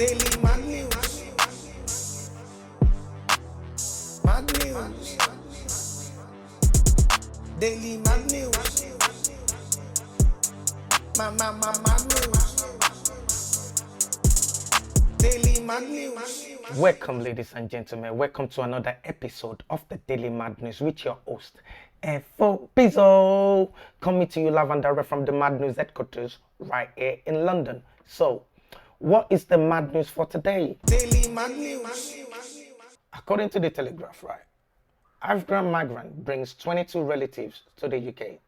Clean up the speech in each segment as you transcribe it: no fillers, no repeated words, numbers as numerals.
Daily Mad News. Mad News. Daily Mad News. Mad News. Daily Mad News. Welcome, ladies and gentlemen. Welcome to another episode of the Daily Mad News with your host, Efo Pizzo, coming to you live and direct from the Mad News headquarters right here in London. So, what is the Mad News for today? Daily Mad News. According to the Telegraph, right, Afghan migrant brings 22 relatives to the UK.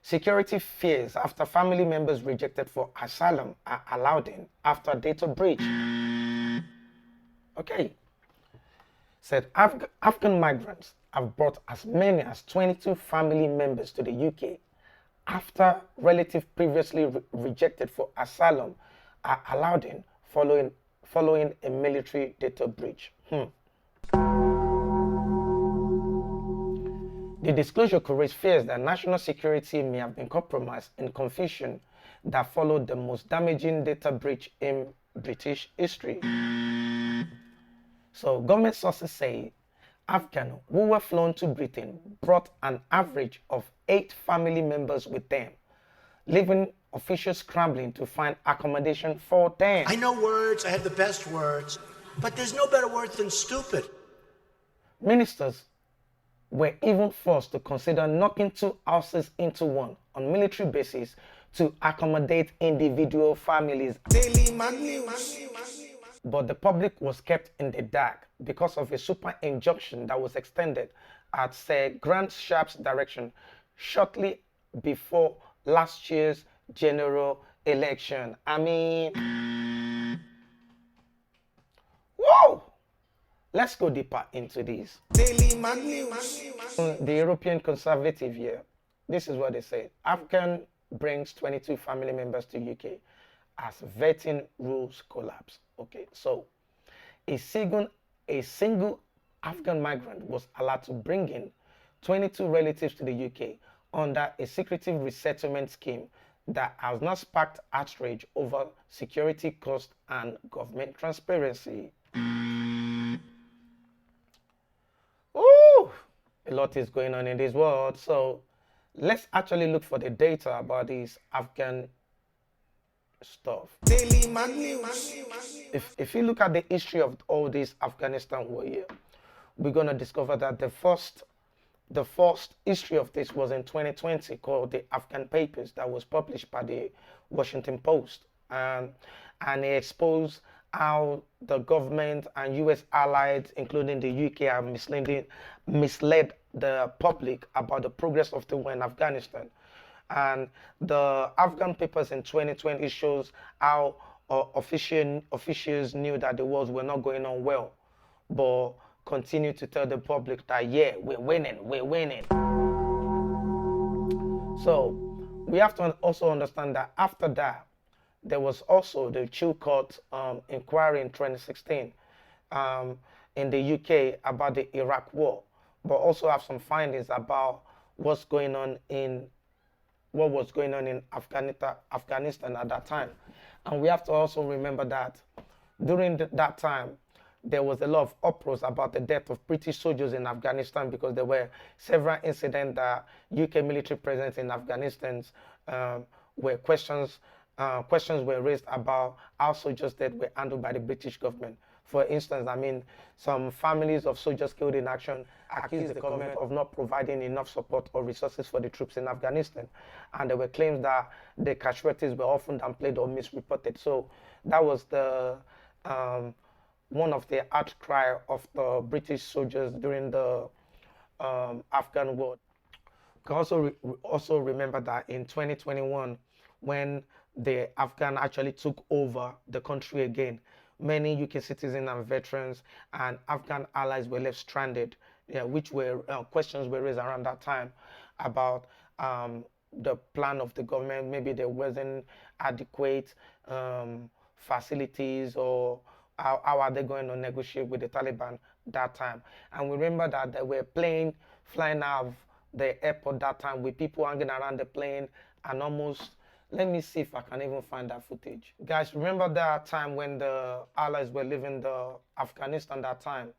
Security fears after family members rejected for asylum are allowed in after data breach. Okay. Said Afghan migrants have brought as many as 22 family members to the UK after relatives previously rejected for asylum are allowed in following a military data breach. The disclosure could raise fears that national security may have been compromised in confusion that followed the most damaging data breach in British history. So, government sources say Afghan who were flown to Britain brought an average of 8 family members with them, leaving officials scrambling to find accommodation for them. I know words, I have the best words, but there's no better word than stupid. Ministers were even forced to consider knocking 2 houses into one on military bases to accommodate individual families. Daily Mad News. But the public was kept in the dark because of a super injunction that was extended at Sir Grant Sharp's direction shortly before last year's general election. I mean, whoa! Let's go deeper into this. Daily Mad News. The European Conservative here, this is what they say. Afghan brings 22 family members to UK as vetting rules collapse. Okay, so a single Afghan migrant was allowed to bring in 22 relatives to the UK under a secretive resettlement scheme that has now sparked outrage over security costs and government transparency. Ooh, a lot is going on in this world. So let's actually look for the data about this Afghan stuff. Daily Mad News. If you look at the history of all this Afghanistan war here, we're gonna discover that the first history of this was in 2020 called the Afghan Papers that was published by the Washington Post, and it exposed how the government and US allies, including the UK, have misled the public about the progress of the war in Afghanistan. And the Afghan Papers in 2020 shows how officials knew that the wars were not going on well, but continue to tell the public that, yeah, we're winning. So we have to also understand that after that, there was also the Chilcot inquiry in 2016 in the UK about the Iraq war, but also have some findings about what was going on in Afghanistan at that time. And we have to also remember that during that time, there was a lot of uproars about the death of British soldiers in Afghanistan because there were several incidents that UK military presence in Afghanistan where questions were raised about how soldiers' death were handled by the British government. For instance, I mean, some families of soldiers killed in action accused the government of not providing enough support or resources for the troops in Afghanistan. And there were claims that the casualties were often downplayed or misreported. So that was the one of the outcry of the British soldiers during the Afghan war. You can also remember that in 2021, when the Afghan actually took over the country again, many UK citizens and veterans and Afghan allies were left stranded, which were questions were raised around that time about the plan of the government. Maybe there wasn't adequate facilities, or how are they going to negotiate with the Taliban that time. And we remember that there were planes flying out of the airport that time with people hanging around the plane and almost Let me see if I can even find that footage. Guys, remember that time when the allies were leaving the Afghanistan that time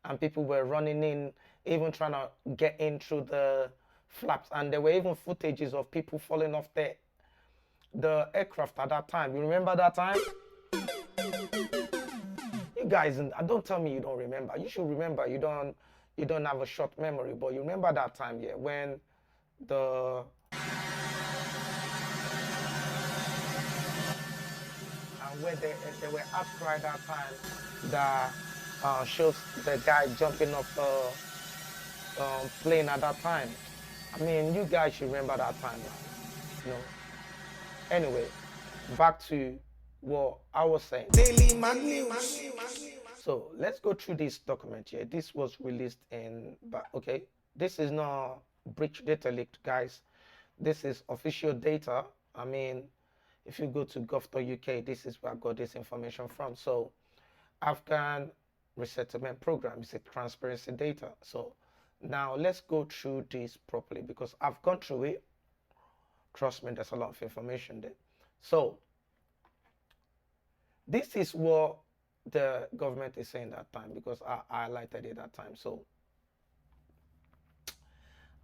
and people were running in, even trying to get in through the flaps, and there were even footages of people falling off the aircraft at that time. You remember that time? You guys, don't tell me you don't remember. You should remember. You don't have a short memory, but you remember that time, yeah, when the where they were outcry that time that shows the guy jumping off the plane at that time. I mean, you guys should remember that time, you know. Anyway, back to what I was saying. Daily man news. So let's go through this document here. This was released in, but okay, this is not breach data leaked, guys. This is official data. I mean, if you go to Govt.uk, this is where I got this information from. So, Afghan resettlement program is a transparency data. So, now let's go through this properly because I've gone through it. Trust me, there's a lot of information there. So, this is what the government is saying that time because I highlighted it that time. So,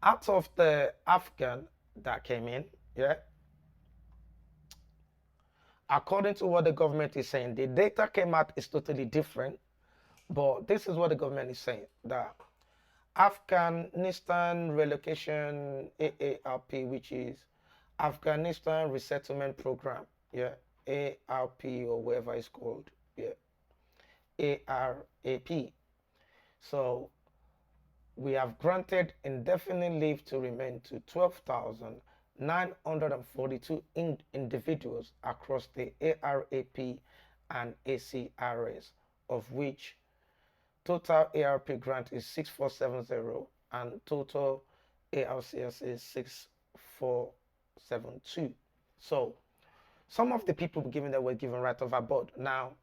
out of the Afghan that came in, yeah, according to what the government is saying, the data came out is totally different, but this is what the government is saying, that Afghanistan relocation AARP, which is Afghanistan Resettlement Program, yeah, ARP or whatever it's called, yeah, ARAP. So we have granted indefinite leave to remain to 12,942 individuals across the ARAP and ACRS, of which total ARP grant is 6470 and total ARCS is 6472. So some of the people given that were given right over board. Now,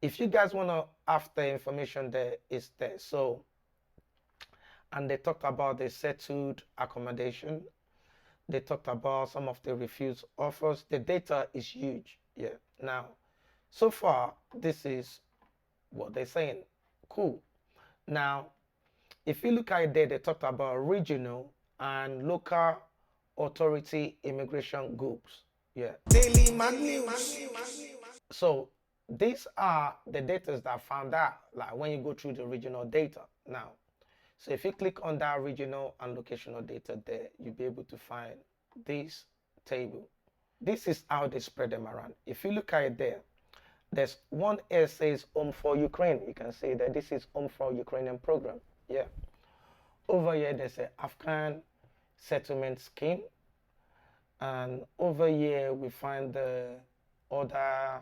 if you guys want to have the information there, is there. So, and they talked about the settled accommodation. They talked about some of the refused offers. The data is huge. Yeah. Now, so far, this is what they're saying. Cool. Now, if you look at it there, they talked about regional and local authority immigration groups. Yeah. Daily man news. So these are the data that I found out, like when you go through the regional data. Now, so if you click on that regional and locational data there, you'll be able to find this table. This is how they spread them around. If you look at it there, there's one here says Home for Ukraine. You can see that this is Home for Ukrainian program. Yeah. Over here, there's an Afghan settlement scheme. And over here, we find the other,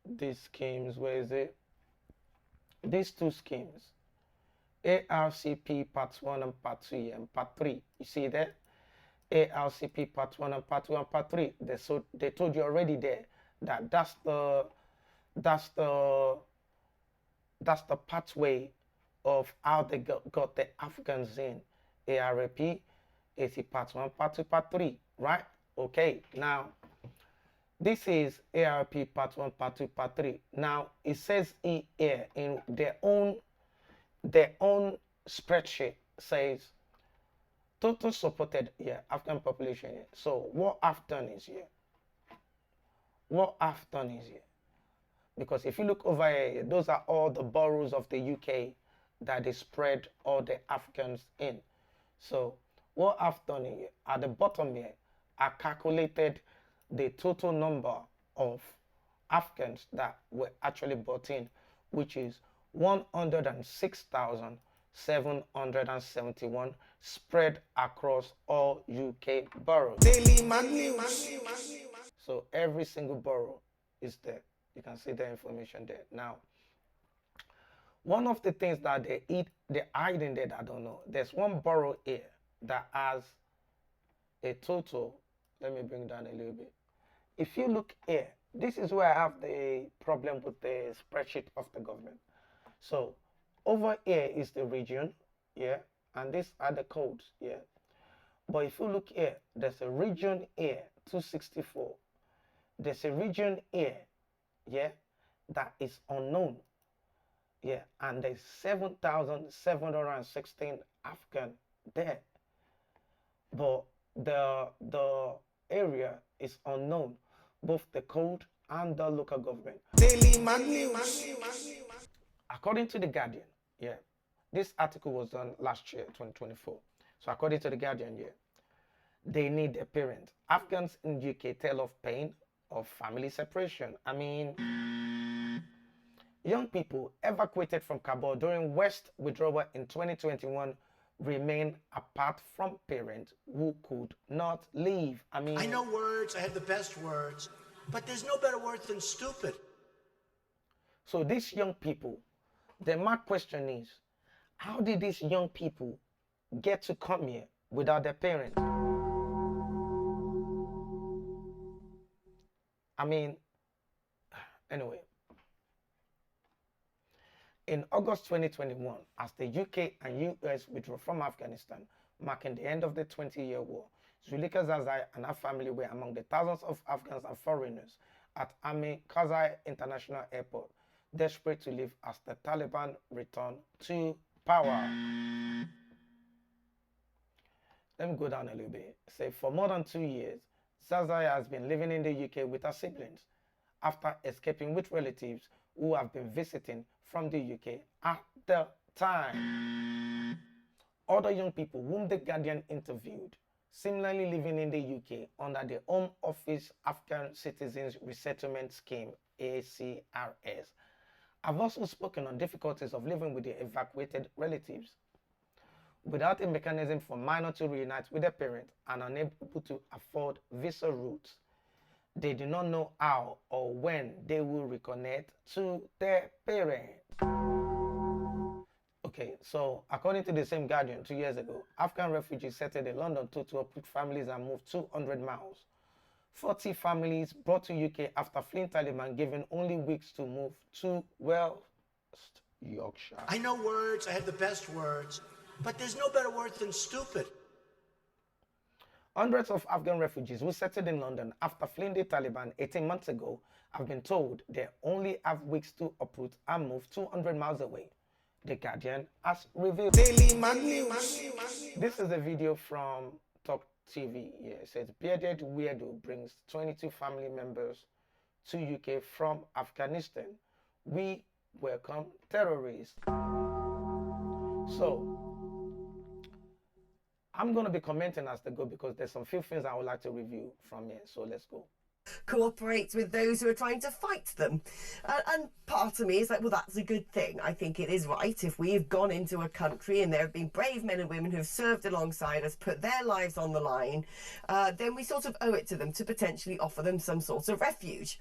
these schemes. Where is it? These two schemes. ARCP Part 1 and Part 2 and Part 3. You see that? ARCP Part 1 and Part 2 and Part 3. They told you already there that that's the pathway of how they got the Afghans in. ARAP, AC Part 1, Part 2, Part 3, right? Okay, now this is ARP Part 1, Part 2, Part 3. Now it says here in their own spreadsheet says total supported Afghan population here. So what I've done is here. Because if you look over here, those are all the boroughs of the UK that they spread all the Afghans in. So what I've done here, at the bottom here, I calculated the total number of Afghans that were actually brought in, which is 106,771 spread across all UK boroughs. Daily man news. So every single borough is there. You can see the information there. Now, one of the things that they hide in there that I don't know, there's one borough here that has a total, let me bring down a little bit. If you look here, this is where I have the problem with the spreadsheet of the government. So over here is the region, yeah, and these are the codes, yeah. But if you look here, there's a region here, 264. There's a region here, yeah, that is unknown. Yeah, and there's 7,716 Afghan there. But the area is unknown, both the code and the local government. Daily Mag News. According to The Guardian, yeah, this article was done last year, 2024. So according to The Guardian, yeah, they need a parent. Afghans in UK tell of pain of family separation. I mean, young people evacuated from Kabul during West withdrawal in 2021 remain apart from parents who could not leave. I mean, I know words, I have the best words, but there's no better word than stupid. so these young people, my question is, how did these young people get to come here without their parents? I mean, anyway. In August 2021, as the UK and US withdrew from Afghanistan, marking the end of the 20-year war, Zulika Zazai and her family were among the thousands of Afghans and foreigners at Ami Karzai International Airport, desperate to leave as the Taliban returned to power. Let me go down a little bit. Say, for more than 2 years, Zazai has been living in the UK with her siblings after escaping with relatives who have been visiting from the UK at the time. Other young people whom the Guardian interviewed, similarly living in the UK under the Home Office Afghan Citizens Resettlement Scheme, ACRS, have also spoken on difficulties of living with their evacuated relatives. Without a mechanism for minors to reunite with their parents and unable to afford visa routes, they do not know how or when they will reconnect to their parents. Okay, so according to the same Guardian, 2 years ago, Afghan refugees settled in London to uproot families and move 200 miles. 40 families brought to UK after fleeing Taliban, given only weeks to move to West Yorkshire. I know words, I have the best words, but there's no better word than stupid. Hundreds of Afghan refugees who settled in London after fleeing the Taliban 18 months ago have been told they only have weeks to uproot and move 200 miles away. The Guardian has revealed. Daily Mag News. This is a video from Talk TV. Yeah, it says bearded weirdo brings 22 family members to UK from Afghanistan. We welcome terrorists. So I'm going to be commenting as they go because there's some few things I would like to review from here. So let's go. Cooperates with those who are trying to fight them. And part of me is like, well, that's a good thing. I think it is right. If we've gone into a country and there have been brave men and women who have served alongside us, put their lives on the line, then we sort of owe it to them to potentially offer them some sort of refuge.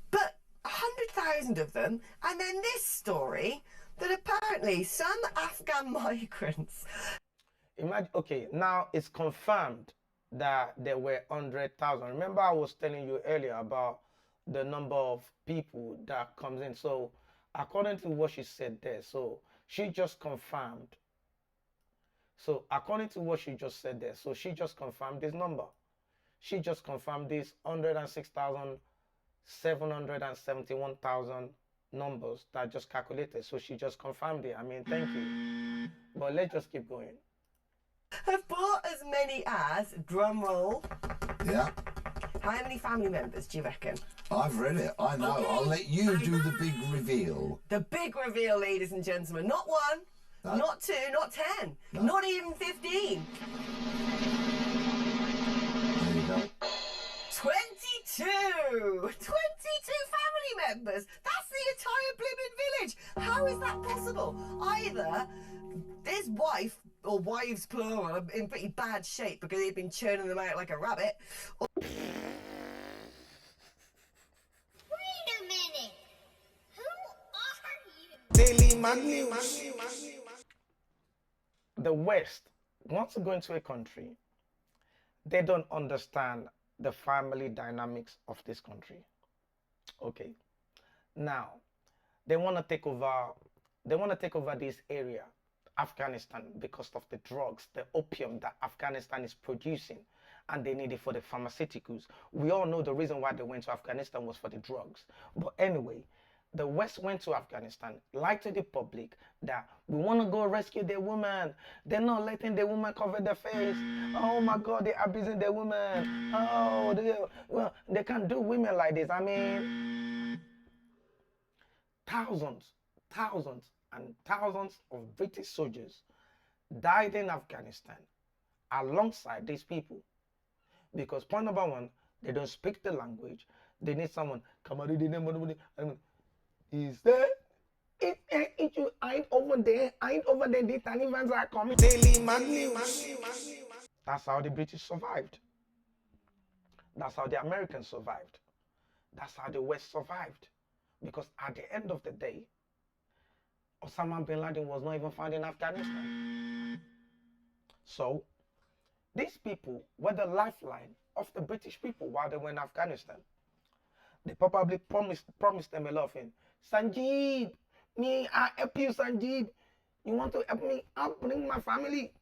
But 100,000 of them, and then this story that apparently some Afghan migrants... Imagine, okay, now it's confirmed that there were 100,000. Remember I was telling you earlier about the number of people that comes in. So according to what she said there, so she just confirmed. So according to what she just said there, so she just confirmed this number. She just confirmed this 106,771,000 numbers that just calculated. So she just confirmed it. I mean, thank you. But let's just keep going. have brought as many as, drum roll, Yeah, how many family members do you reckon? I've read it. I know. I'll let you do the big reveal. The big reveal, ladies and gentlemen. Not one, No. not two, not 10, No. not even 15. There you go. 22! 22 family members! That's the entire blooming village! How is that possible? Either his wife, or wives plural, are in pretty bad shape because they've been churning them out like a rabbit. Or Wait a minute. Who are you? Daily Mag News. The West wants to go into a country. They don't understand the family dynamics of this country. Okay. Now, they want to take over. They want to take over this area Afghanistan because of the drugs, the opium that Afghanistan is producing, and they need it for the pharmaceuticals. We all know the reason why they went to Afghanistan was for the drugs. But anyway, the West went to Afghanistan, lied to the public that we want to go rescue the woman. They're not letting the woman cover their face. Oh my God, they're abusing the woman. Oh, they can't do women like this. I mean, thousands and thousands of British soldiers died in Afghanistan alongside these people. Because point number one, they don't speak the language. They need someone. Is there? If you ain't over there, the Taliban are coming. Daily Mag News. That's how the British survived. That's how the Americans survived. That's how the West survived. Because at the end of the day, Osama bin Laden was not even found in Afghanistan. So, these people were the lifeline of the British people while they were in Afghanistan. They probably promised them a lot of things. Sanjeev, I help you, Sanjeev. You want to help me? I'll bring my family.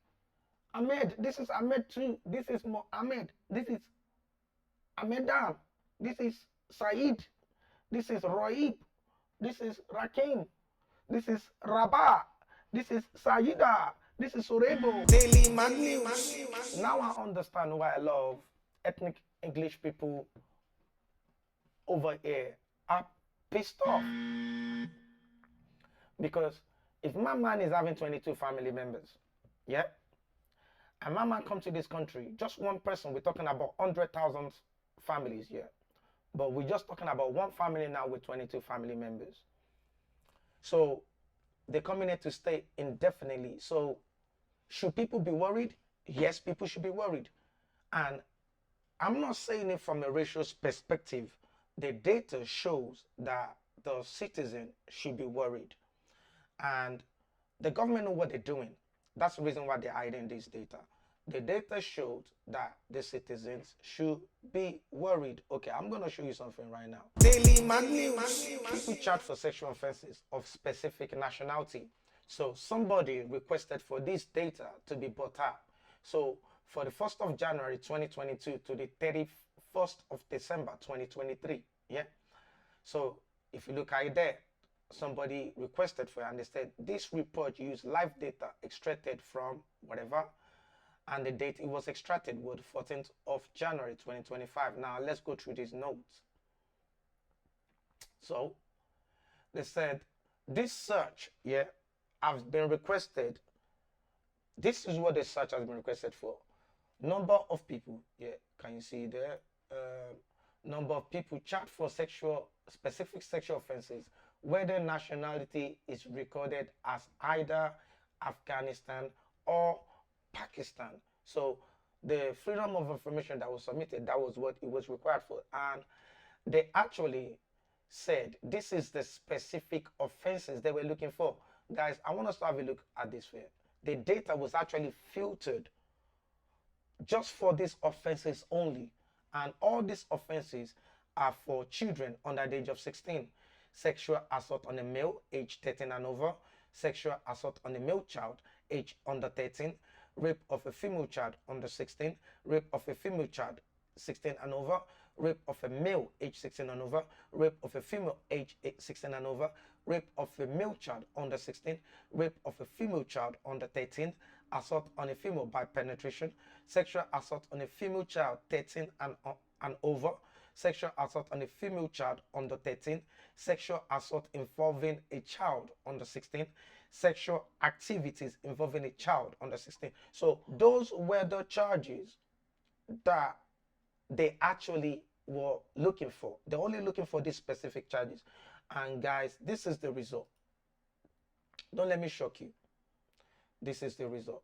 Ahmed, this is Ahmed too. This is Ahmed. This is Ahmedam. This is Saeed. This is Roib. This is Rakim. This is Rabah. This is Saida. This is Sorebo. Daily Mag News. Now I understand why a lot of ethnic English people over here are pissed off. Because if my man is having 22 family members, yeah, and my man come to this country, just one person, we're talking about 100,000 families, yeah. But we're just talking about one family now with 22 family members. So they're coming here to stay indefinitely. So should people be worried? Yes, people should be worried. And I'm not saying it from a racial perspective. The data shows that the citizen should be worried. And the government know what they're doing. That's the reason why they're hiding this data. The data showed that the citizens should be worried. Okay, I'm going to show you something right now. Daily Mag News. People charged for sexual offenses of specific nationality. So somebody requested for this data to be brought up. So for the 1st of January 2022 to the 31st of December 2023, yeah. So if you look at it there, somebody requested for it and they said this report used live data extracted from whatever, and the date it was extracted was the 14th of January 2025. Now let's go through these notes. So they said this search, yeah, has been requested. This is what the search has been requested for. Number of people, yeah, can you see there? Number of people charged for specific sexual offenses where their nationality is recorded as either Afghanistan or Pakistan. So the freedom of information that was submitted, that was what it was required for. And they actually said this is the specific offenses they were looking for. Guys, I want us to have a look at this here. The data was actually filtered just for these offenses only. And all these offenses are for children under the age of 16. Sexual assault on a male age 13 and over. Sexual assault on a male child age under 13. Rape of a female child under 16. Rape of a female child 16 and over. Rape of a male age 16 and over. Rape of a female age 16 and over. Rape of a male child under 16. Rape of a female child under 13. Assault on a female by penetration. Sexual assault on a female child 13 and over. Sexual assault on a female child under 13. Sexual assault involving a child under 16. Sexual activities involving a child under 16. So those were the charges that they actually were looking for. They're only looking for these specific charges. And guys, this is the result. Don't let me shock you. This is the result.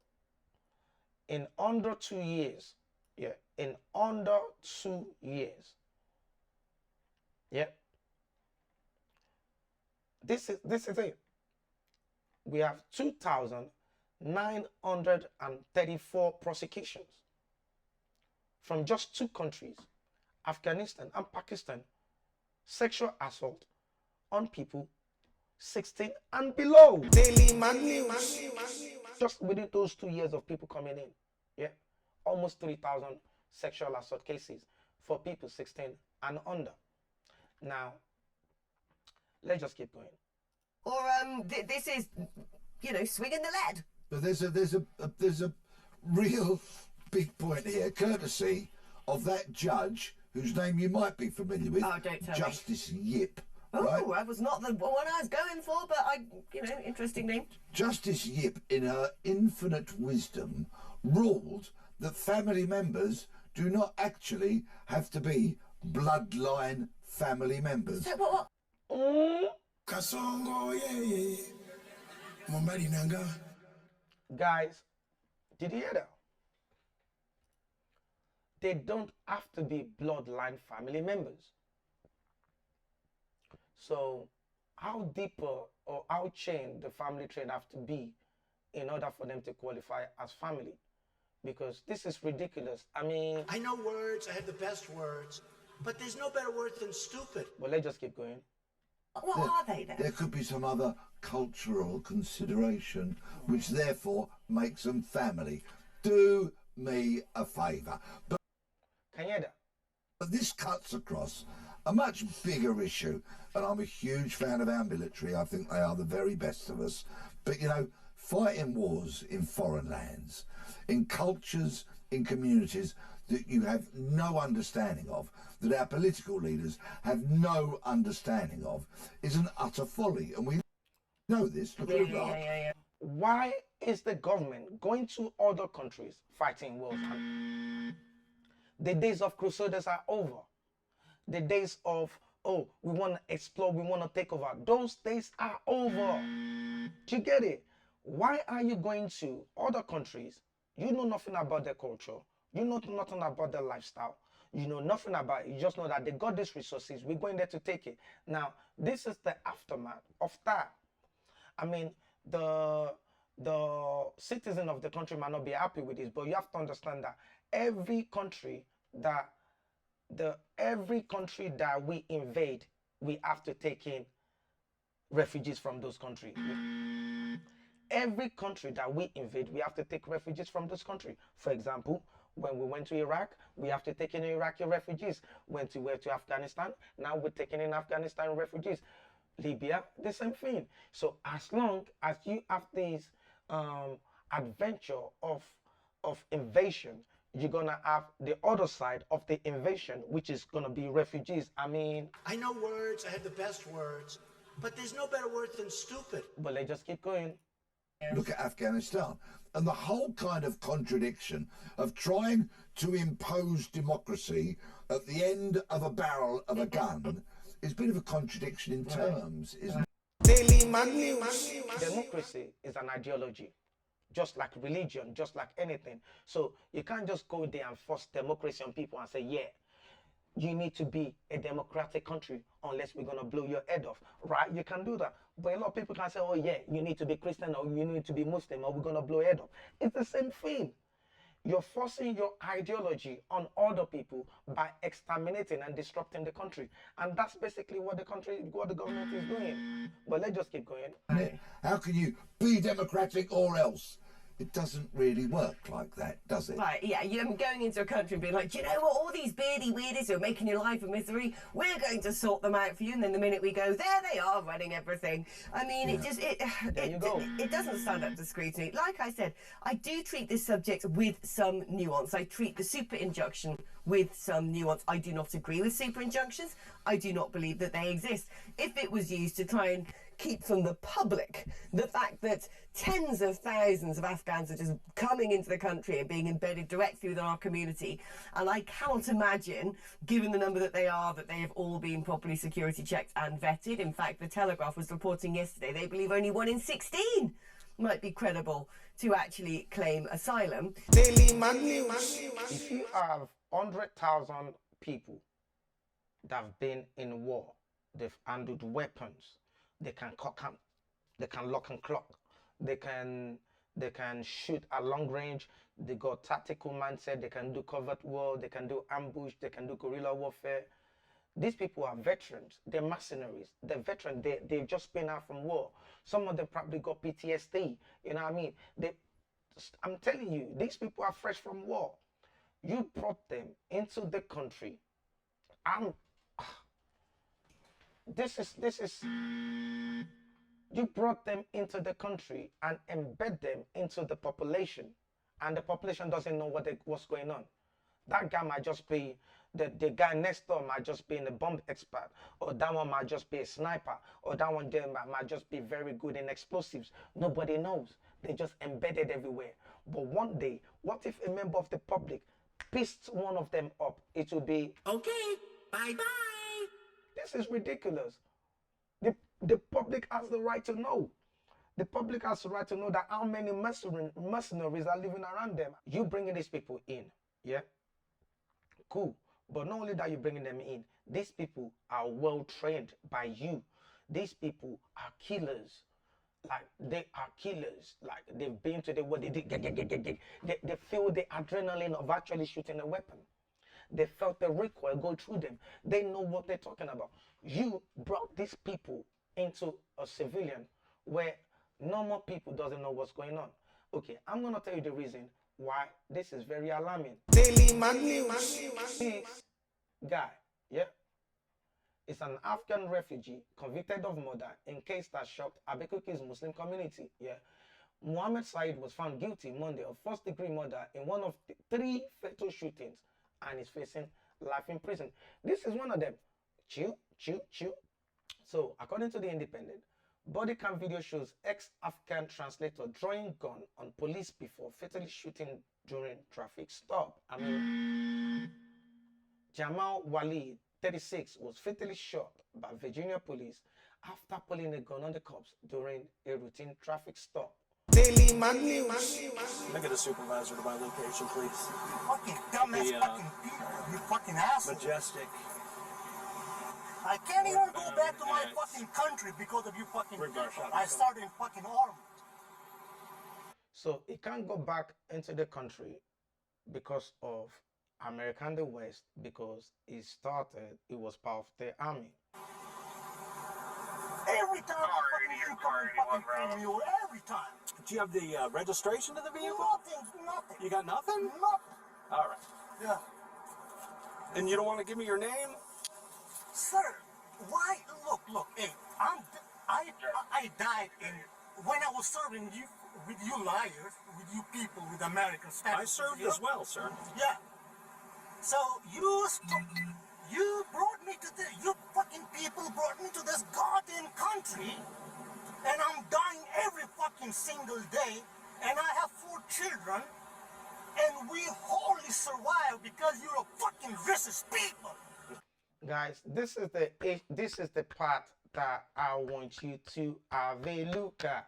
In under 2 years, yeah, in under 2 years, yeah, this is it. We have 2,934 prosecutions from just 2 countries, Afghanistan and Pakistan, sexual assault on people 16 and below. Daily Mag News. Just within those 2 years of people coming in, yeah, almost 3,000 sexual assault cases for people 16 and under. Now, let's just keep going. Or this is, you know, swinging the lead. But there's a real big point here, courtesy of that judge whose name you might be familiar with. Oh, don't tell me. Justice Yip. Oh, Right? that was not the one I was going for, but interesting name. Justice Yip, in her infinite wisdom, ruled that family members do not actually have to be bloodline family members. So what? Kasongo ye Mumbali nanga. Guys, did you hear that? They don't have to be bloodline family members. So how deeper or how chained the family trade have to be in order for them to qualify as family? Because this is ridiculous. I mean, I know words, I have the best words, but there's no better word than stupid. but let's just keep going. What are they then? There could be some other cultural consideration which therefore makes them family. Do me a favour. Can you hear that? But this cuts across a much bigger issue, and I'm a huge fan of our military. I think they are the very best of us. But, you know, fighting wars in foreign lands, in cultures, in communities that you have no understanding of, that our political leaders have no understanding of, is an utter folly. And we know this. Look at Iraq. Yeah. Why is the government going to other countries fighting wars? The days of crusaders are over. The days of, oh, we want to explore, we want to take over, those days are over. Do you get it? Why are you going to other countries? You know nothing about their culture. You know nothing about their lifestyle. You know nothing about it. You just know that they got these resources. We're going there to take it. Now, this is the aftermath of that. I mean, the citizen of the country might not be happy with this, but you have to understand that every country that we invade, we have to take in refugees from those countries. Every country that we invade, we have to take refugees from this country. For example, when we went to Iraq, we have to take in Iraqi refugees. When we went to Afghanistan, now we're taking in Afghanistan refugees. Libya, the same thing. So as long as you have this adventure of invasion, you're gonna have the other side of the invasion, which is gonna be refugees. I mean, I know words, I have the best words, but there's no better word than stupid. but let's just keep going. Look at Afghanistan and the whole kind of contradiction of trying to impose democracy at the end of a barrel of a gun is a bit of a contradiction in terms, isn't it? Daily Mag News. Democracy is an ideology, just like religion, just like anything. So you can't just go there and force democracy on people and say, yeah, you need to be a democratic country unless we're going to blow your head off, right? You can do that. But a lot of people can say, oh yeah, you need to be Christian or you need to be Muslim or we're going to blow your head off. It's the same thing. You're forcing your ideology on other people by exterminating and disrupting the country. And that's basically what the government is doing. But let's just keep going. How can you be democratic or else? It doesn't really work like that, does it? Right, yeah, you're going into a country and being like, do you know what, all these beardy weirdies who are making your life a misery, we're going to sort them out for you, and then the minute we go, there they are running everything. I mean, There you go. it doesn't stand up to scrutiny. Like I said, I do treat this subject with some nuance. I treat the super injunction with some nuance. I do not agree with super injunctions. I do not believe that they exist. If it was used to try and keep from the public the fact that tens of thousands of Afghans are just coming into the country and being embedded directly within our community, and I cannot imagine, given the number that they are, that they have all been properly security checked and vetted. In fact, the Telegraph was reporting yesterday they believe only 1 in 16 might be credible to actually claim asylum. Daily Mag News. If you have 100,000 people that have been in war, they've handled weapons, they can cock and they can lock and clock, they can shoot at long range, they got tactical mindset, they can do covert war, they can do ambush, they can do guerrilla warfare. These people are veterans. They're mercenaries. They're veterans. They've just been out from war. Some of them probably got PTSD. You know what I mean? I'm telling you, these people are fresh from war. You brought them into the country. You brought them into the country and embed them into the population, and the population doesn't know what's going on. That guy might just be, the guy next door might just be a bomb expert, or that one might just be a sniper, or that one there might just be very good in explosives. Nobody knows. They just embedded everywhere. But one day, what if a member of the public pissed one of them up? It will be, okay, bye-bye. This is ridiculous. The public has the right to know. The public has the right to know that how many mercenaries are living around them. You bringing these people in, yeah? Cool. But not only that you're bringing them in, these people are well trained by you. These people are killers. Like, they are killers. Like, they've been to the world. They feel the adrenaline of actually shooting a weapon. They felt the recoil go through them. They know what they're talking about. You brought these people into a civilian where normal people doesn't know what's going on. Okay, I'm going to tell you the reason why this is very alarming. Daily Mag News. This guy, yeah, is an Afghan refugee convicted of murder in case that shocked Abekuki's Muslim community, yeah. Mohammed Said was found guilty Monday of first-degree murder in one of the 3 fatal shootings and is facing life in prison. This is one of them. Chill. So, according to The Independent, body cam video shows ex-Afghan translator drawing gun on police before fatally shooting during traffic stop. Jamal Wali, 36, was fatally shot by Virginia police after pulling a gun on the cops during a routine traffic stop. Daily Mag News. Can I get a supervisor to my location, please? Fucking dumbass fucking people, you fucking asshole. Majestic. I can't even go back to my fucking country because of you fucking people. I started in fucking Ormond. So he can't go back into the country because of American the West, because he was part of the army. Every time you fucking you, every time. Do you have the registration of the vehicle? Nothing. You got nothing? Nothing. All right. Yeah. And you don't want to give me your name? Sir, why? Look, hey, I died when I was serving you, with you liars, with you people, with American status. I served as well, sir. Yeah. So you brought me to you fucking people brought me to this goddamn country, and I'm dying every fucking single day, and I have 4 children, and we wholly survive because you're a fucking racist people. Guys, this is the part that I want you to have a look at.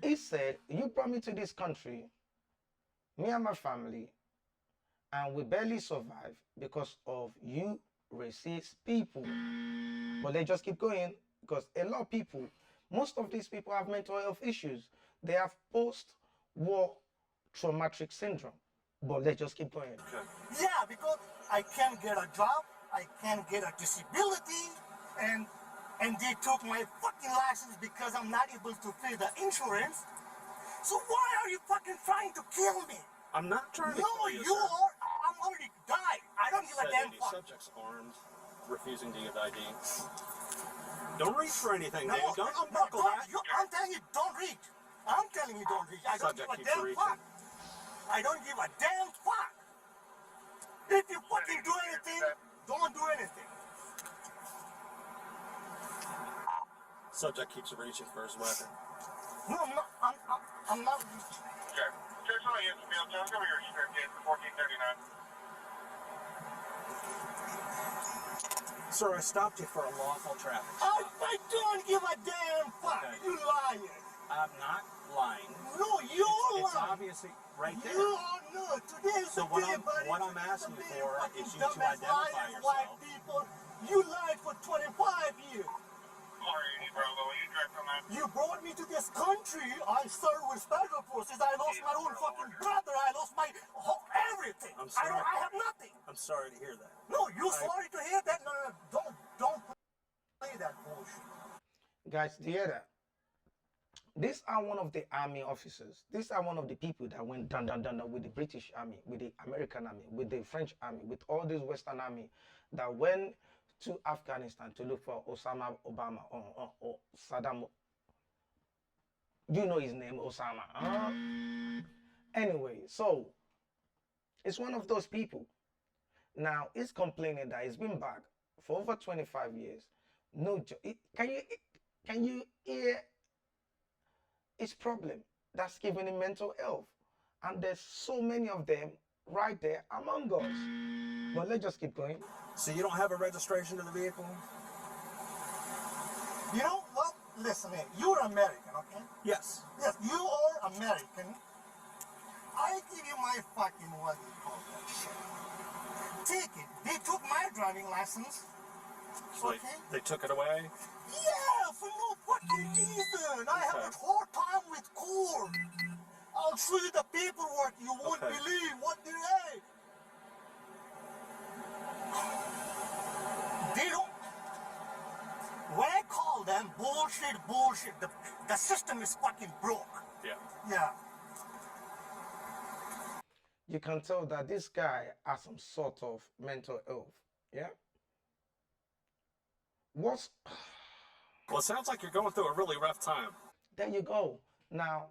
He said, you brought me to this country, me and my family, and we barely survive because of you racist people. But they just keep going because a lot of people, most of these people have mental health issues. They have post-war traumatic syndrome. But they just keep going. Yeah, because I can't get a job, I can't get a disability, and they took my fucking license because I'm not able to pay the insurance. So why are you fucking trying to kill me? I'm not trying to No, kill you, you are. I'm already died. I don't give a damn fuck. Subjects armed, refusing to give ID. Don't reach for anything, No, dude. Don't I'm buckle that. I'm telling you, don't reach. I'm telling you, don't reach. I don't give a damn fuck. I don't give a damn fuck. If you fucking do anything, don't do anything. Subject keeps reaching for his weapon. No, I'm not reaching. Okay. Check on the field. John, cover your script in for 1439. Sir, I stopped you for a lawful traffic I stop. don't give a damn fuck. Okay. You liars. I'm not lying. No, you're It's lying. obviously right there. You are not. Today is So the what day, I'm- buddy. what I'm asking for is you to identify yourself. White people, you lied for 25 years. Alrighty, Bravo. You direct on that. You brought me to this country. I served with special forces. I lost my own fucking brother. I lost my everything. everything. I'm sorry. I have nothing. I'm sorry to hear that. No, you sorry to hear that? No, don't play that bullshit. Guys, do you hear that? These are one of the army officers. These are one of the people that went down with the British army, with the American army, with the French army, with all these Western army that went to Afghanistan to look for Osama Obama or Saddam. You know his name, Osama. Huh? Anyway, so it's one of those people. Now he's complaining that he's been back for over 25 years. No job. Can you hear his problem? That's giving him mental health. And there's so many of them right there among us. But let's just keep going. So you don't have a registration to the vehicle? You know what? Listen, man, you're American, okay? Yes. Yes, you are American. I give you my fucking, what do you call that shit? Take it. They took my driving license. So Okay. they took it away? Yeah, for no fucking reason. I have a hard time with court. I'll show you the paperwork. You won't believe what they say. They don't. When I call them bullshit, the system is fucking broke. Yeah. Yeah. You can tell that this guy has some sort of mental health. Yeah? Well, it sounds like you're going through a really rough time. There you go. Now,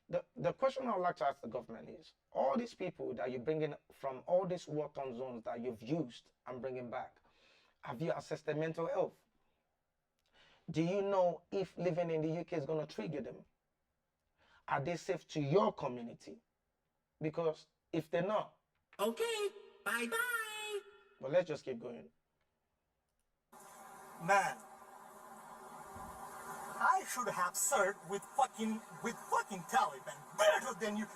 the question I would like to ask the government is, all these people that you bring in from all these war-torn zones that you've used and bringing back, have you assessed their mental health? Do you know if living in the UK is going to trigger them? Are they safe to your community? Because if they're not, okay, bye-bye. But let's just keep going. Man, I should have served with fucking Taliban better than you.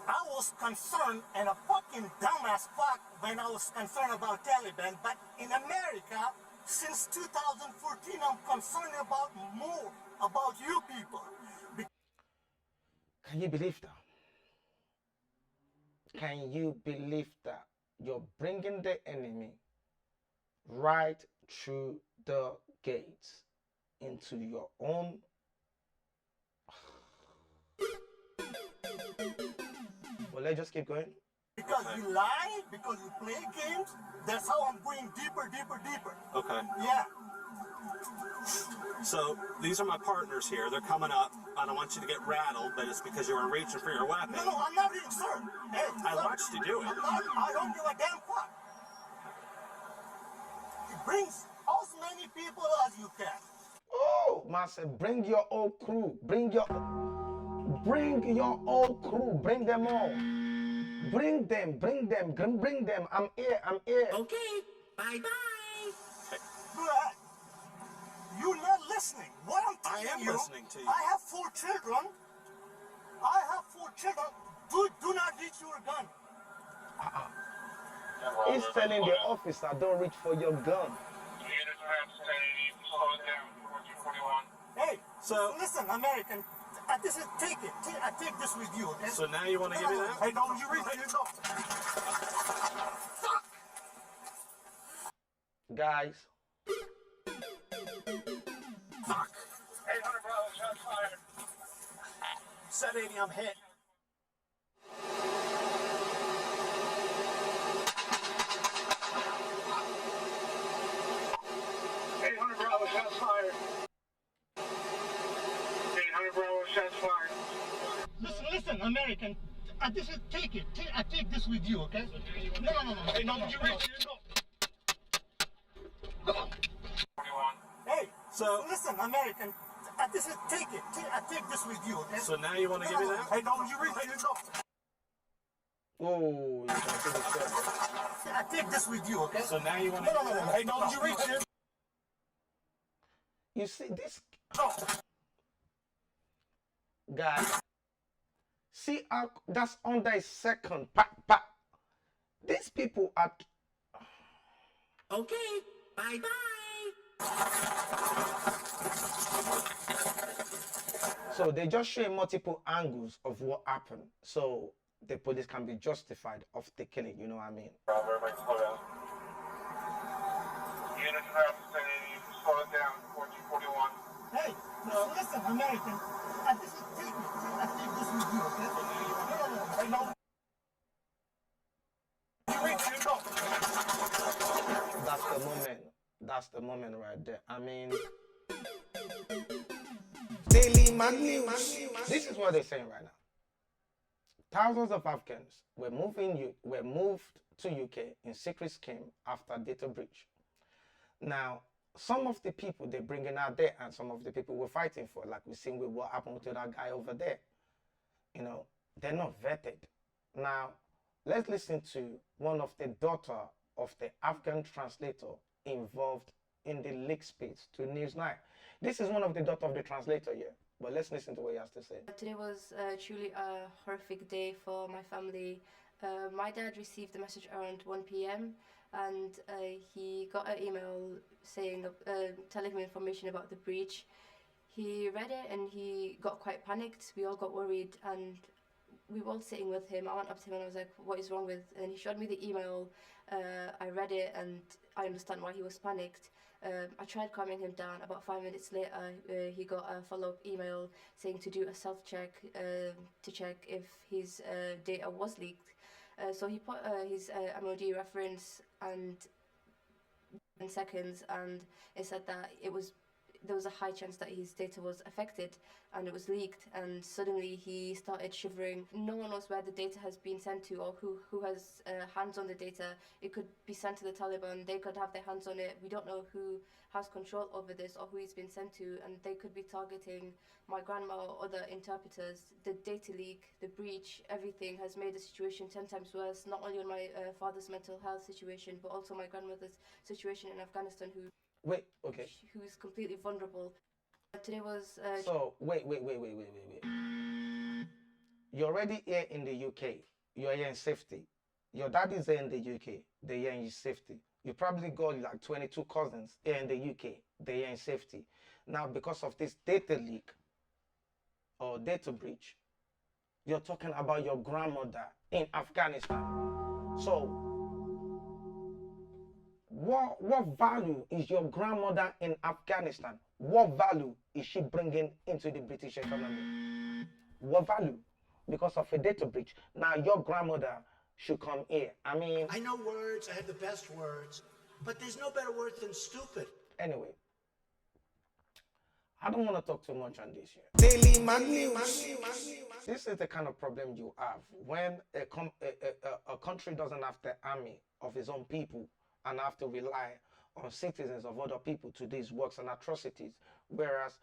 I was concerned and a fucking dumbass fuck when I was concerned about Taliban, but in America, since 2014, I'm concerned about more about you people. Can you believe that? Can you believe that? You're bringing the enemy right through the gates into your own. Well, let's just keep going. Because you lie, because you play games, that's how I'm going deeper. Okay. Yeah. So these are my partners here. They're coming up. I don't want you to get rattled, but it's because you were reaching for your weapon. No, I'm not reading, sir. Hey, I watched you do it. I don't give a damn fuck. It brings as many people as you can. Oh, Master, bring your whole crew. Bring your whole crew. Bring them all. Bring them. I'm here. Okay, bye-bye. But you're not listening. What I'm telling you. I am listening to you. I have 4 children. Do not reach your gun. He's telling the officer, don't reach for your gun. Hey, so listen, American. Take it. I take this with you. Okay? So now you want to give me that? Hey, don't you reach it? No. Fuck. Guys. Fuck. 800 Bravo, shots fired. 780, I'm hit. Shots fired. 800 Bravo, shots fired. Listen, American. Take it. I take this with you, okay? No. Hey, no, you reach it. No. 41. Hey, so listen, American. Take it. I take this with you, okay? So now you want to give me that? Hey, no, you reach it. No. Oh, you can take a shot. I take this with you, okay? So now you want to No. Hey, no, you reach it. You see this? No. Guys, see how that's under a second. Pa. These people are. Okay, bye-bye. So they just show multiple angles of what happened. So the police can be justified of the killing, you know what I mean? Everybody slow down. Units around the city, slow it down, 1441. Hey, no, listen, American. This is take me. I take this with you, okay? No. I know. You wait, you go. That's the moment. That's the moment right there. I mean, Daily Mag News. this is what they're saying right now. Thousands of Afghans were moved to UK in secret scheme after data breach. Now, some of the people they're bringing out there and some of the people we're fighting for, like we've seen with what happened to that guy over there, you know, they're not vetted. Now, let's listen to one of the daughter of the Afghan translator involved in the leak space to News 9. This is one of the daughter of the translator here, but let's listen to what he has to say. Today was truly a horrific day for my family. My dad received a message around 1 p.m. and he got an email saying, telling him information about the breach. He read it and he got quite panicked. We all got worried and we were all sitting with him. I went up to him and I was like, what is wrong with? And he showed me the email. I read it and I understand why he was panicked. I tried calming him down. About 5 minutes later, he got a follow-up email saying to do a self-check to check if his data was leaked. So he put his MOD reference and in seconds, and it said that there was a high chance that his data was affected and it was leaked, and suddenly he started shivering. No one knows where the data has been sent to or who has hands on the data. It could be sent to the Taliban, they could have their hands on it. We don't know who has control over this or who it's been sent to, and they could be targeting my grandma or other interpreters. The data leak, the breach, everything has made the situation 10 times worse, not only on my father's mental health situation, but also my grandmother's situation in Afghanistan, who is completely vulnerable. Today was... So, wait. You're already here in the UK. You're here in safety. Your dad is here in the UK. They're here in safety. You probably got like 22 cousins here in the UK. They're here in safety. Now, because of this data leak or data breach, you're talking about your grandmother in Afghanistan. So, what value is your grandmother in Afghanistan? What value is she bringing into the British economy? What value? Because of a data breach. Now your grandmother should come here. I mean... I know words, I have the best words, but there's no better word than stupid. Anyway, I don't want to talk too much on this here. Daily Mag News. This is the kind of problem you have when a country doesn't have the army of its own people and have to rely on citizens of other people to these works and atrocities, whereas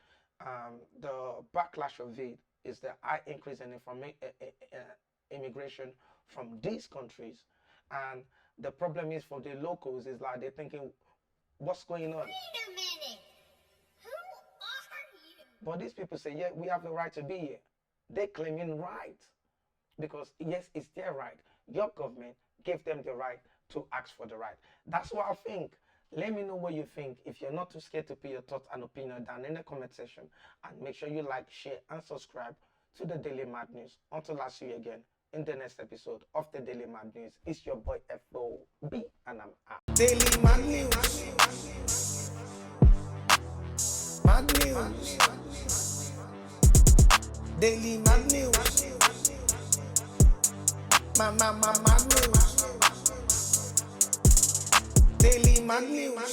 the backlash of it is the high increase in immigration from these countries. And the problem is for the locals is like they're thinking, what's going on? Wait a minute. Who are you? But these people say, yeah, we have the right to be here. They're claiming right. Because yes, it's their right. Your government gave them the right to ask for the right. That's what I think. Let me know what you think. If you're not too scared to put your thoughts and opinion down in the comment section, and make sure you like, share, and subscribe to the Daily Mad News. Until I see you again in the next episode of the Daily Mad News, it's your boy FOB, and I'm out. Daily Mag News. Mag News. Daily Mag News. Mag News. Daily Mag News.